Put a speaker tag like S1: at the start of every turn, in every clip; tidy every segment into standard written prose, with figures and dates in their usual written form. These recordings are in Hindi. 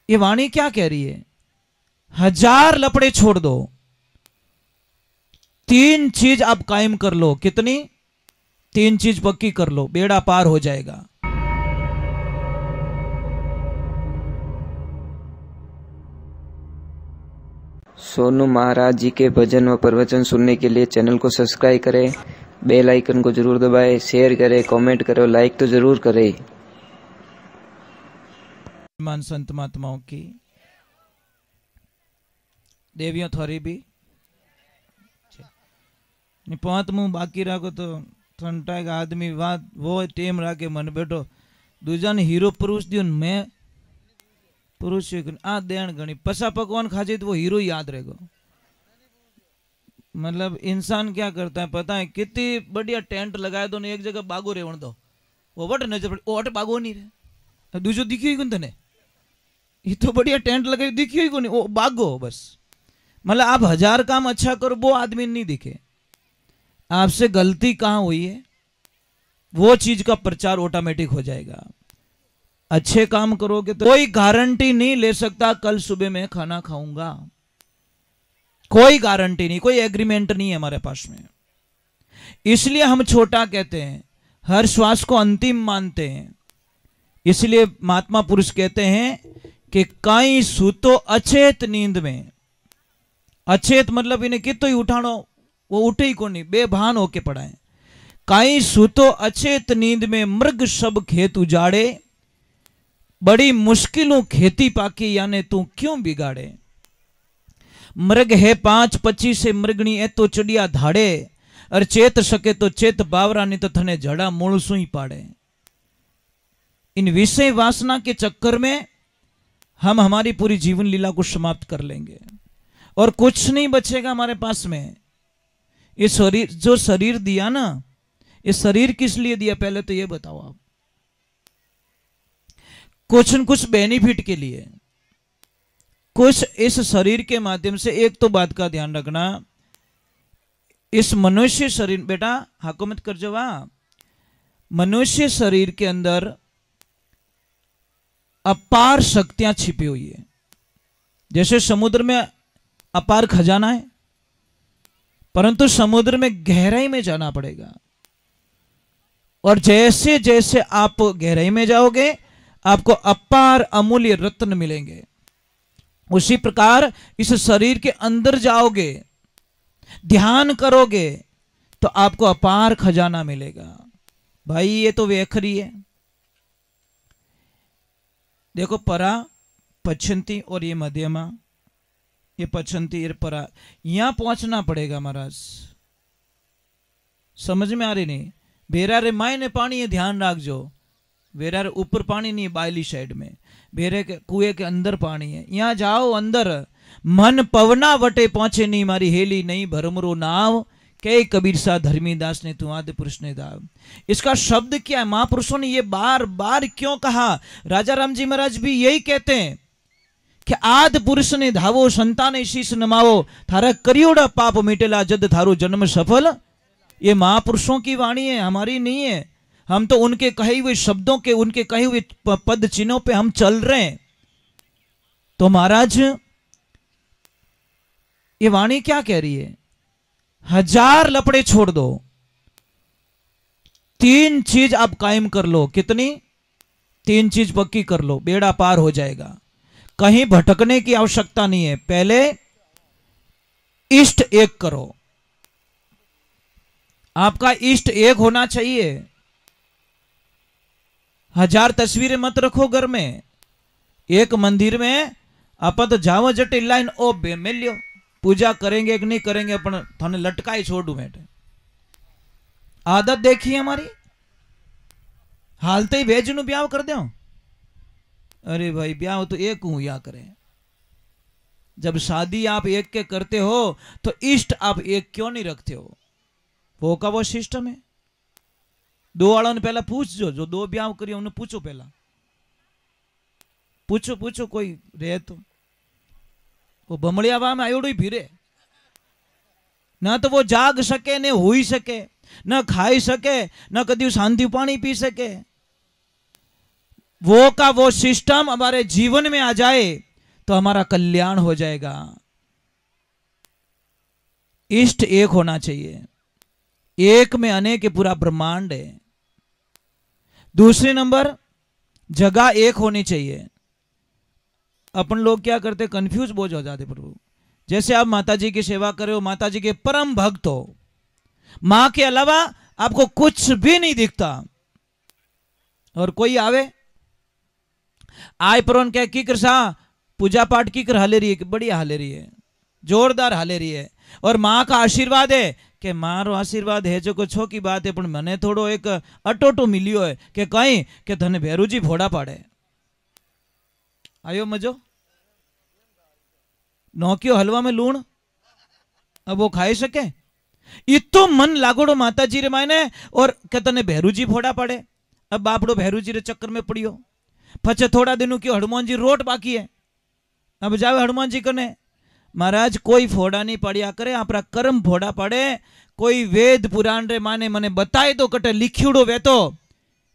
S1: ये वाणी क्या कह रही है? 1000 लपड़े छोड़ दो, 3 चीज आप कायम कर लो। कितनी? 3 चीज पक्की कर लो, बेड़ा पार हो जाएगा।
S2: सोनू महाराज जी के भजन व प्रवचन सुनने के लिए चैनल को सब्सक्राइब करें, बेल आइकन को जरूर दबाएं, शेयर करें, कमेंट करें, लाइक तो जरूर करें।
S1: मान संत महात्माओं की, देवियों थोड़ी भी पांच मुंह बाकी राखो तो ठंडा का आदमी बात वो टेम राखे मन बैठो दूजा ने हीरो पुरुष दियो मैं पुरुष आ देण गणी पसा पकवान खाजे तो वो हीरो याद रहेगा। मतलब इंसान क्या करता है पता है? कितनी बढ़िया टेंट लगाए दो ने एक जगह बागो रेवण दो, वो वट नजर पड़े वो वट बागो नहीं रहे, दूजो दिखियो ही कौन तने, ये तो बढ़िया टेंट लगाई दिखियो ही कौन, वो बागो बस। मतलब आप 1000 काम अच्छा करो वो आदमी नहीं दिखे, आपसे गलती कहां हुई है वो चीज का प्रचार ऑटोमेटिक हो जाएगा। अच्छे काम करोगे तो कोई गारंटी नहीं ले सकता कल सुबह मैं खाना खाऊंगा, कोई गारंटी नहीं, कोई एग्रीमेंट नहीं है हमारे पास में। इसलिए हम छोटा कहते हैं, हर श्वास को अंतिम मानते हैं। इसलिए महात्मा पुरुष कहते हैं कि काई सूतो अचेत नींद में। अचेत मतलब इन्हें कितो ही उठानो वो उठे ही को नहीं, बेभान होके पड़ा है। काई सूतो अचेत नींद में मृग सब खेत उजाड़े, बड़ी मुश्किलों खेती पाकी यानी तू क्यों बिगाड़े। मृग है 5-25 से मृगणी ए तो चढ़िया धाड़े, और चेत सके तो चेत बावरा नहीं तो थने जड़ा मूलसू ही पाड़े। इन विषय वासना के चक्कर में हम हमारी पूरी जीवन लीला को समाप्त कर लेंगे और कुछ नहीं बचेगा हमारे पास में। ये शरीर जो शरीर दिया ना, ये शरीर किस लिए दिया पहले तो ये बताओ आप। कुछ न कुछ बेनिफिट के लिए, कुछ इस शरीर के माध्यम से। एक तो बात का ध्यान रखना, इस मनुष्य शरीर, बेटा हाको मत कर जो, मनुष्य शरीर के अंदर अपार शक्तियां छिपी हुई है। जैसे समुद्र में अपार खजाना है, परंतु समुद्र में गहराई में जाना पड़ेगा, और जैसे जैसे आप गहराई में जाओगे आपको अपार अमूल्य रत्न मिलेंगे। उसी प्रकार इस शरीर के अंदर जाओगे, ध्यान करोगे तो आपको अपार खजाना मिलेगा। भाई ये तो वेखरी है, देखो परा पछंती और ये मध्यमा, ये पछंती ये परा, यहां पहुंचना पड़ेगा महाराज। समझ में आ रही नहीं? बेरा रे माय ने पानी है, ध्यान राख जो, बेरा रे ऊपर पानी नहीं, बायली साइड में, बेरे के कुएं के अंदर पानी है। यहां जाओ अंदर, मन पवना वटे पहुंचे नहीं, मारी हेली नहीं भरमरो नाव, के कबीर सा धर्मीदास ने तू आदि पुरुष ने दाव। इसका शब्द क्या है? महापुरुषों ने ये बार बार क्यों कहा? राजा राम जी महाराज भी यही कहते हैं कि आदि पुरुष ने धावो, संताने शीश नमावो, थारा करियोड़ा पाप मिटेला, जद थारो जन्म सफल। ये महापुरुषों की वाणी है, हमारी नहीं है। हम तो उनके कहे हुए शब्दों के, उनके कहे हुए पद चिन्हों पे हम चल रहे हैं। तो महाराज ये वाणी क्या कह रही है? 1000 लपड़े छोड़ दो, 3 चीज आप कायम कर लो। कितनी? 3 चीज पक्की कर लो, बेड़ा पार हो जाएगा। कहीं भटकने की आवश्यकता नहीं है। पहले इष्ट एक करो, आपका इष्ट एक होना चाहिए। 1000 तस्वीरें मत रखो घर में। एक मंदिर में अपन तो जाओ जट लाइन ओ मिलियो, पूजा करेंगे कि नहीं करेंगे अपन थाने लटकाई छोड़ू बैठे। आदत देखी हमारी, हालते ही भेज नु ब्याह कर दो। अरे भाई ब्याह तो एक हूं या करें। जब शादी आप एक के करते हो तो इष्ट आप एक क्यों नहीं रखते हो? वो का वो सिस्टम है। 2 वालों ने पहला पूछ जो 2 ब्याह करिए उन्हें पूछो, पहला पूछो कोई रहे तो। वो बमड़िया वाह में आयोड़ो ही फिरे ना, तो वो जाग सके ने हुई सके, न खाई सके, न कदी शांति पानी पी सके। वो का वो सिस्टम हमारे जीवन में आ जाए तो हमारा कल्याण हो जाएगा। इष्ट एक होना चाहिए, एक में अनेक ये पूरा ब्रह्मांड है। दूसरे नंबर, जगह एक होनी चाहिए। अपन लोग क्या करते, कंफ्यूज बहुत हो जाते प्रभु। जैसे आप माता जी की सेवा कर रहे हो, माता जी के परम भक्त हो, मां के अलावा आपको कुछ भी नहीं दिखता, और कोई आवे आय पर क्या की कर सा पूजा पाठ की कर हाले रही है, बढ़िया हाले रही है, जोरदार हाले रही है, और मां का आशीर्वाद है कि मारो आशीर्वाद है जो को छो की बात है, पण मने थोड़ो एक अटोटो मिलियो है कि कहीं के धने भैरूजी भोड़ा पाड़े। आयो मजो, नौकियो हलवा में लूण, अब वो खाई सके? इतो मन लागोड़ो माता जी रे मायने, और के तने भैरूजी भोड़ा पड़े। अब बापड़ो भैरूजी रे चक्कर में पड़ियो। पछे थोड़ा दिनों की हनुमान जी रोट बाकी है, अब जावे हनुमान जी कने, महाराज कोई फोड़ा नहीं पड़िया करे, आपरा कर्म फोड़ा पड़े। कोई वेद पुराण रे माने मने बताए तो कटे लिख्यूड़ो वे तो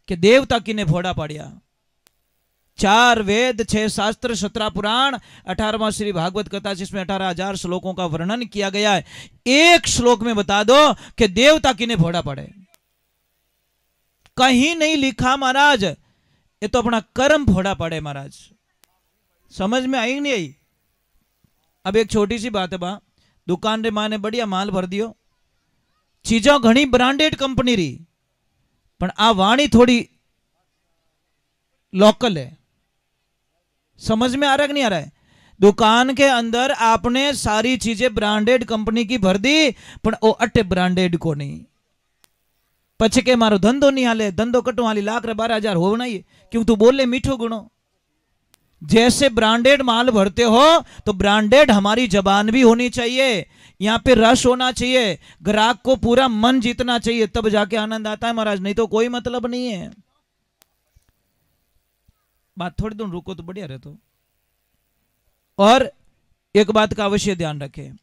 S1: कि देवता किने फोड़ा पड़िया। 4 वेद, 6 शास्त्र, 17 पुराण, 18वां श्री भागवत कथा जिसमें 18,000 श्लोकों का वर्णन किया गया है। एक श्लोक में बता दो कि देवता किने फोड़ा पड़े, कहीं नहीं लिखा महाराज। ये तो अपना कर्म फोड़ा पड़े महाराज। समझ में आई नहीं आई? अब एक छोटी सी बात है बा, दुकान रे मां ने बढ़िया माल भर दियो, चीजों घनी ब्रांडेड कंपनी री, पण आ वाणी थोड़ी लोकल है। समझ में आ रहा है कि नहीं आ रहा है? दुकान के अंदर आपने सारी चीजें ब्रांडेड कंपनी की भर दी, पण ओ अटे ब्रांडेड को नहीं। पछे के मारो धंधो नहीं हाले, धंधो कटो हाली, लाख रे 12,000 हो नहीं, क्यों तू बोले मीठो गुणो। जैसे ब्रांडेड माल भरते हो तो ब्रांडेड हमारी जबान भी होनी चाहिए, यहाँ पे रस होना चाहिए, ग्राहक को पूरा मन जीतना चाहिए, तब जाके आनंद आता है महाराज, नहीं तो कोई मतलब नहीं है। बात थोड़ी दूर रुको तो बढ़िया रहते। और एक बात का अवश्य ध्यान रखें,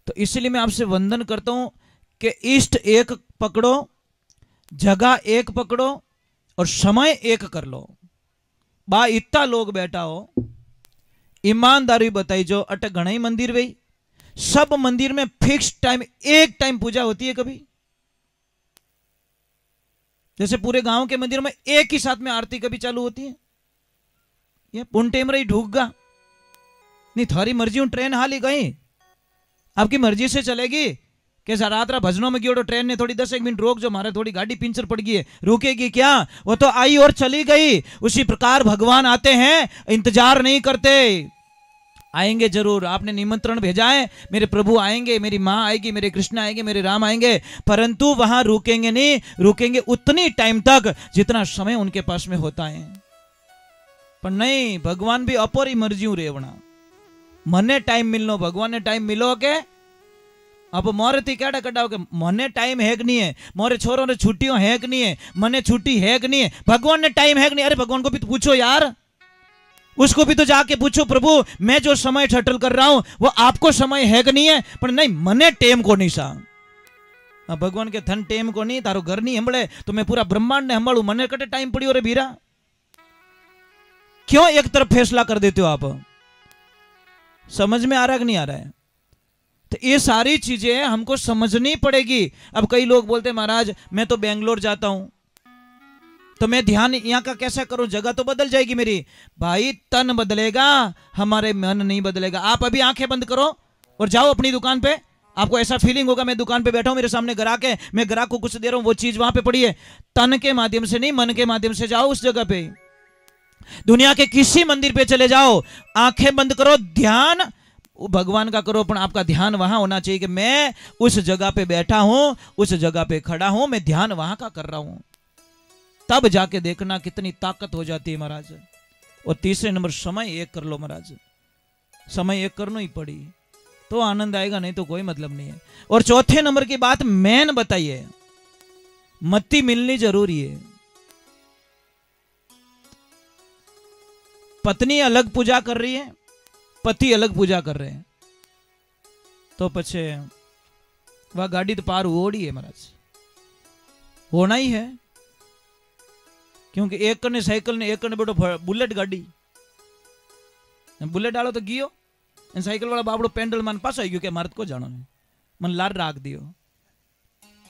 S1: तो इसलिए मैं आपसे वंदन करता हूं कि इष्ट एक पकड़ो, जगह एक पकड़ो, और समय एक कर लो। बा इतना लोग बैठा हो, ईमानदारी बताई जो अटक घना ही मंदिर भाई, सब मंदिर में फिक्स टाइम, एक टाइम पूजा होती है कभी? जैसे पूरे गांव के मंदिर में एक ही साथ में आरती कभी चालू होती है? ये पुन टेम रही ढूकगा नहीं, थारी मर्जी हूं ट्रेन हाली गई, आपकी मर्जी से चलेगी कि रात भजनों में गयो तो ट्रेन ने थोड़ी 10-1 मिनट रोक जो, हमारे थोड़ी गाड़ी पिंचर पड़ गई है, रुकेगी क्या? वो तो आई और चली गई। उसी प्रकार भगवान आते हैं, इंतजार नहीं करते, आएंगे जरूर। आपने निमंत्रण भेजा है, मेरे प्रभु आएंगे, मेरी माँ आएगी, मेरे कृष्ण आएंगे, मेरे राम आएंगे, परंतु वहां रुकेंगे नहीं, रुकेंगे उतनी टाइम तक जितना समय उनके पास में होता है। पर नहीं, भगवान भी अपरी मर्जी रेवना, मने टाइम मिलनो, भगवान ने टाइम मिलो के अब मोरे थी क्या कटाओ के मने टाइम है कि नहीं है, मोरे छोरों ने छुट्टियों है कि नहीं है, मने छुट्टी है कि नहीं है, भगवान ने टाइम है कि नहीं? अरे भगवान को भी तो पूछो यार, उसको भी तो जाके पूछो, प्रभु मैं जो समय छटल कर रहा हूं वो आपको समय है कि नहीं है? पर नहीं, मने टेम को नहीं सा। भगवान के धन टेम को नहीं, तारो घर नहीं हंबड़े तो मैं पूरा ब्रह्मांड ने हंबाड़ू, मने कटे टाइम पड़ी रे भीरा। क्यों एक तरफ फैसला कर देते हो आप? समझ में आ रहा है कि नहीं आ रहा है? तो ये सारी चीजें हमको समझनी पड़ेगी। अब कई लोग बोलते हैं महाराज मैं तो बेंगलोर जाता हूं तो मैं ध्यान यहां का कैसा करूं, जगह तो बदल जाएगी मेरी। भाई तन बदलेगा, हमारे मन नहीं बदलेगा। आप अभी आंखें बंद करो और जाओ अपनी दुकान पे, आपको ऐसा फीलिंग होगा मैं दुकान पे बैठा हूं, मेरे सामने ग्राहक है, मैं ग्राहक को कुछ दे रहा हूं, वो चीज वहां पे पड़ी है। तन के माध्यम से नहीं, मन के माध्यम से जाओ उस जगह पे। दुनिया के किसी मंदिर पे चले जाओ, आंखें बंद करो, ध्यान भगवान का करो, पर आपका ध्यान वहां होना चाहिए कि मैं उस जगह पे बैठा हूं, उस जगह पे खड़ा हूं, मैं ध्यान वहां का कर रहा हूं। तब जाके देखना कितनी ताकत हो जाती है महाराज। और तीसरे नंबर, समय एक कर लो महाराज, समय एक करना ही पड़ी तो आनंद आएगा, नहीं तो कोई मतलब नहीं है। और चौथे नंबर की बात मैन बताइए, मत्ती मिलनी जरूरी है। पत्नी अलग पूजा कर रही है, पति अलग पूजा कर रहे हैं, तो पछे वह गाड़ी तो पार ओड़ी है महाराज, होना ही है। क्योंकि एक कने साइकिल ने एक कने बेटो बुलेट गाड़ी बुलेट आलो तो गियो साइकिल वाला बाबड़ो पेंडल मन पास आई गयो के मारत को जानो मन लार राख दियो।